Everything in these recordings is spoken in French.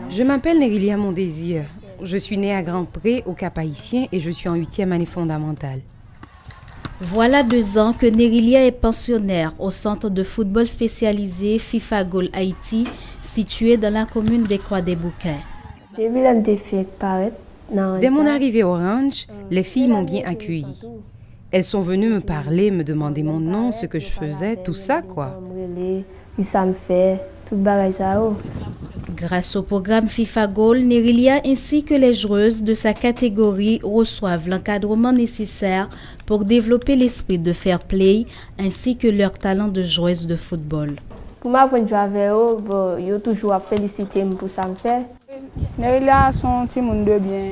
Je m'appelle Nerilia Mon Désir. Je suis née à Grand-Pré, au Cap-Haïtien, et je suis en 8e année fondamentale. Voilà 2 ans que Nerilia est pensionnaire au centre de football spécialisé FIFA Goal Haïti, situé dans la commune des Croix-des-Bouquins. Dès mon arrivée au ranch, les filles m'ont bien accueillie. Elles sont venues me parler, me demander mon nom, ce que je faisais, tout ça, quoi. Grâce au programme FIFA Goal, Nerilia ainsi que les joueuses de sa catégorie reçoivent l'encadrement nécessaire pour développer l'esprit de fair play ainsi que leur talent de joueuse de football. Pour ma point de vue avec eux, ils ont toujours félicité pour ça me fait. Nerilia son petit monde de bien.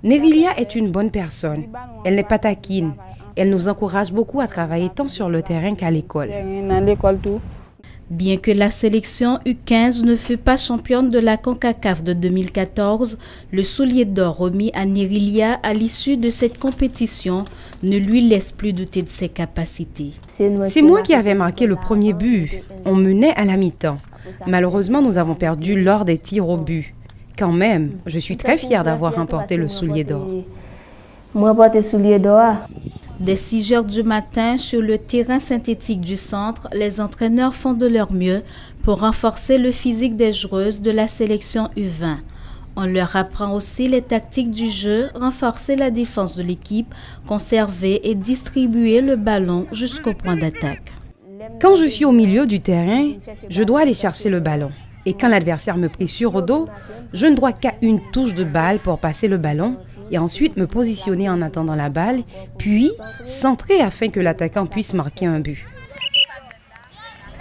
Nerilia est une bonne personne. Elle n'est pas taquine. Elle nous encourage beaucoup à travailler tant sur le terrain qu'à l'école. Bien que la sélection U15 ne fut pas championne de la CONCACAF de 2014, le soulier d'or remis à Nerilia à l'issue de cette compétition ne lui laisse plus douter de ses capacités. C'est moi qui avais marqué le premier but. On menait à la mi-temps. Malheureusement, nous avons perdu lors des tirs au but. Quand même, je suis très fière d'avoir remporté le soulier d'or. Dès 6 heures du matin, sur le terrain synthétique du centre, les entraîneurs font de leur mieux pour renforcer le physique des joueuses de la sélection U20. On leur apprend aussi les tactiques du jeu, renforcer la défense de l'équipe, conserver et distribuer le ballon jusqu'au point d'attaque. Quand je suis au milieu du terrain, je dois aller chercher le ballon. Et quand l'adversaire me pressure au dos, je ne dois qu'à une touche de balle pour passer le ballon et ensuite me positionner en attendant la balle, puis centrer afin que l'attaquant puisse marquer un but.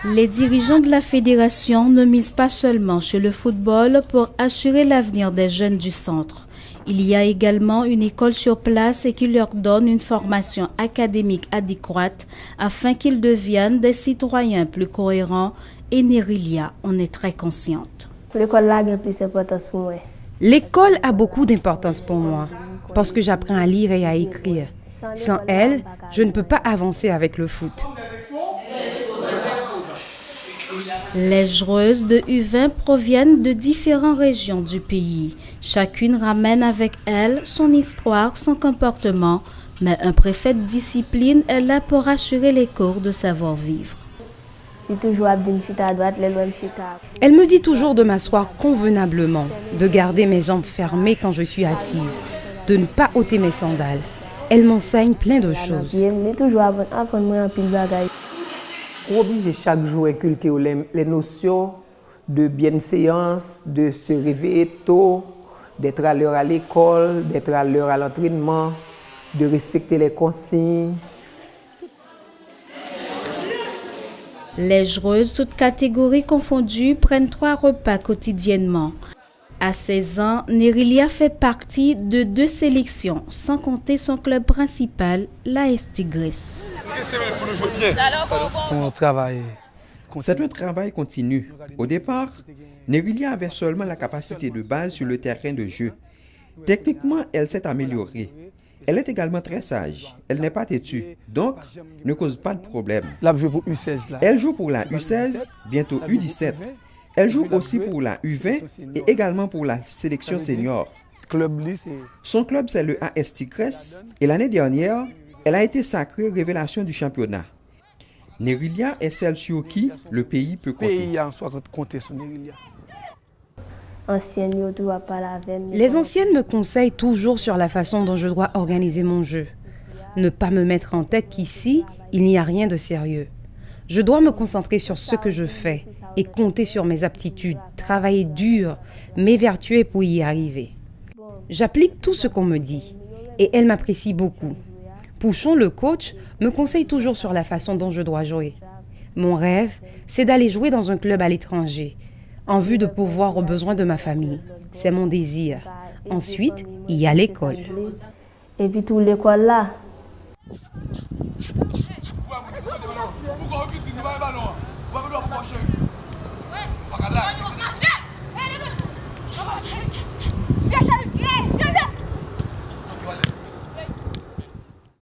Les dirigeants de la fédération ne misent pas seulement sur le football pour assurer l'avenir des jeunes du centre. Il y a également une école sur place et qui leur donne une formation académique adéquate afin qu'ils deviennent des citoyens plus cohérents et Nerilia en est très consciente. L'école a beaucoup d'importance pour moi parce que j'apprends à lire et à écrire. Sans elle, je ne peux pas avancer avec le foot. Les joueuses de U20 proviennent de différentes régions du pays. Chacune ramène avec elle son histoire, son comportement, mais un préfet de discipline est là pour assurer les cours de savoir-vivre. Elle me dit toujours de m'asseoir convenablement, de garder mes jambes fermées quand je suis assise, de ne pas ôter mes sandales. Elle m'enseigne plein de choses. Obligé chaque jour inculquer les notions de bienséance, de se réveiller tôt, d'être à l'heure à l'école, d'être à l'heure à l'entraînement, de respecter les consignes. Les joueuses, toutes catégories confondues, prennent 3 repas quotidiennement. À 16 ans, Nerilia fait partie de 2 sélections, sans compter son club principal, l'AS Tigres. C'est un travail continu. Au départ, Nerilia avait seulement la capacité de base sur le terrain de jeu. Techniquement, elle s'est améliorée. Elle est également très sage. Elle n'est pas têtue, donc ne cause pas de problème. Elle joue pour la U16, bientôt U17. Elle joue aussi pour la U20 et également pour la sélection senior. Son club, c'est le AS Tigres et l'année dernière, elle a été sacrée révélation du championnat. Nerilia est celle sur qui le pays peut compter. Les anciennes me conseillent toujours sur la façon dont je dois organiser mon jeu. Ne pas me mettre en tête qu'ici, il n'y a rien de sérieux. Je dois me concentrer sur ce que je fais et compter sur mes aptitudes, travailler dur, m'évertuer pour y arriver. J'applique tout ce qu'on me dit et elle m'apprécie beaucoup. Pouchon, le coach, me conseille toujours sur la façon dont je dois jouer. Mon rêve, c'est d'aller jouer dans un club à l'étranger, en vue de pourvoir aux besoins de ma famille. C'est mon désir. Ensuite, il y a l'école. Et puis tout l'école là. Pourquoi